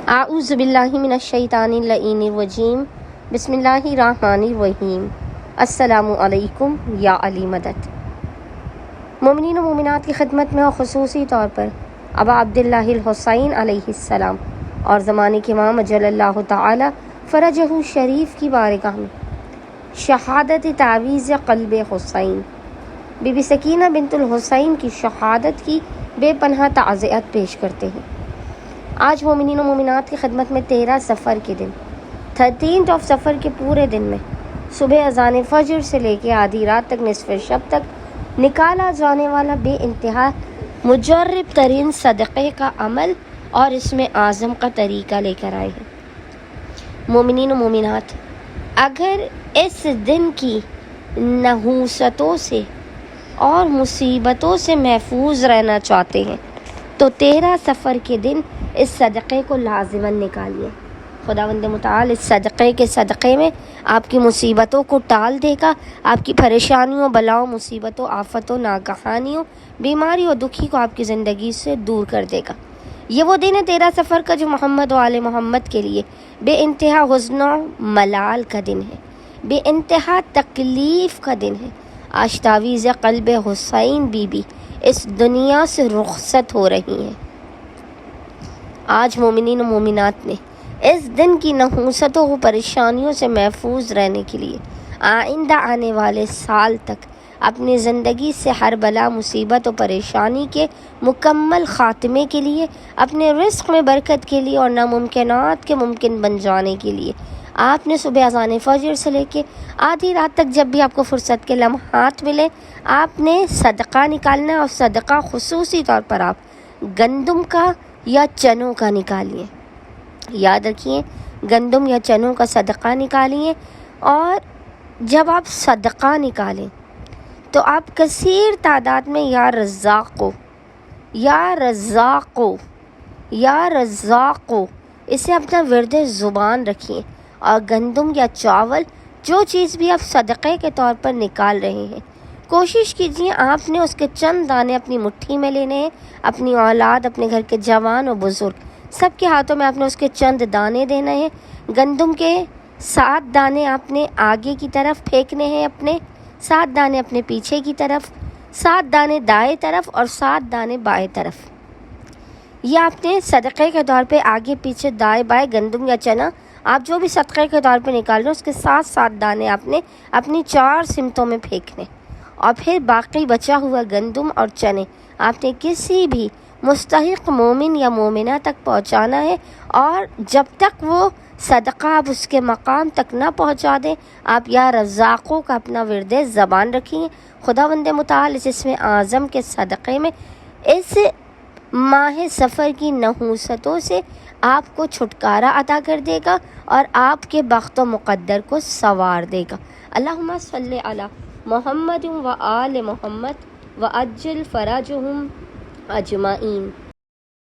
اعوذ باللہ من الشیطان اللعین الرجیم بسم اللہ الرحمن الرحیم السلام علیکم یا علی مدد۔ مومنین و مومنات کی خدمت میں اور خصوصی طور پر ابا عبداللہ الحسین علیہ السلام اور زمانے کے امام اجل اللہ تعالی فرجہ شریف کی بارگاہ میں شہادت تعویذ قلب حسین بی بی سکینہ بنت الحسین کی شہادت کی بے پناہ تعزیت پیش کرتے ہیں۔ آج مومنین و مومنات کی خدمت میں 13 صفر کے دن 13 صفر کے پورے دن میں صبح اذان فجر سے لے کے آدھی رات تک نصف شب تک نکالا جانے والا بے انتہا مجرب ترین صدقے کا عمل اور اس میں اعظم کا طریقہ لے کر آئے ہیں۔ مومنین و مومنات، اگر اس دن کی نحوستوں سے اور مصیبتوں سے محفوظ رہنا چاہتے ہیں تو 13 صفر کے دن اس صدقے کو لازماً نکالیے۔ خداوند متعال اس صدقے میں آپ کی مصیبتوں کو ٹال دے گا، آپ کی پریشانیوں، بلاؤں، مصیبتوں، آفتوں، ناگہانیوں، بیماری اور دکھی کو آپ کی زندگی سے دور کر دے گا۔ یہ وہ دن ہے 13 صفر کا جو محمد و آل محمد کے لیے بے انتہا حزن و ملال کا دن ہے، بے انتہا تکلیف کا دن ہے۔ آج تعویذ قلب حسین بی بی اس دنیا سے رخصت ہو رہی ہیں۔ آج مومنین و مومنات نے اس دن کی نحوستوں و پریشانیوں سے محفوظ رہنے کے لیے آئندہ آنے والے سال تک اپنی زندگی سے ہر بلا، مصیبت و پریشانی کے مکمل خاتمے کے لیے، اپنے رزق میں برکت کے لیے اور ناممکنات کے ممکن بن جانے کے لیے آپ نے صبح اذان فجر سے لے کے آدھی رات تک جب بھی آپ کو فرصت کے لمحات ملے آپ نے صدقہ نکالنا ہے، اور صدقہ خصوصی طور پر آپ گندم کا یا چنوں کا نکالیے۔ یاد رکھیے، گندم یا چنوں کا صدقہ نکالیے، اور جب آپ صدقہ نکالیں تو آپ کثیر تعداد میں یا رزاقو یا رزاقو یا رزاقو اسے اپنا ورد زبان رکھیے، اور گندم یا چاول جو چیز بھی آپ صدقے کے طور پر نکال رہے ہیں کوشش کیجیے آپ نے اس کے چند دانے اپنی مٹھی میں لینے ہیں۔ اپنی اولاد، اپنے گھر کے جوان و بزرگ سب کے ہاتھوں میں آپ نے اس کے چند دانے دینے ہیں۔ گندم کے 7 دانے آپ نے آگے کی طرف پھینکنے ہیں، اپنے 7 دانے اپنے پیچھے کی طرف، 7 دانے دائیں طرف اور 7 دانے بائیں طرف۔ یہ آپ نے صدقے کے طور پہ آگے پیچھے دائیں بائیں گندم یا چنا آپ جو بھی صدقے کے طور پہ نکال رہے ہیں اس کے 7 دانے آپ نے اپنی 4 سمتوں میں پھینکنے، اور پھر باقی بچا ہوا گندم اور چنے آپ نے کسی بھی مستحق مومن یا مومنہ تک پہنچانا ہے، اور جب تک وہ صدقہ آپ اس کے مقام تک نہ پہنچا دیں آپ یا رزاقوں کا اپنا ورد زبان رکھیں۔ خداوند متعال اس اسم اعظم کے صدقے میں اس ماہ سفر کی نحوستوں سے آپ کو چھٹکارا عطا کر دے گا اور آپ کے بخت و مقدر کو سنوار دے گا۔ اللہم صلی علی محمد و آل محمد و عجل فرجہم اجمعین۔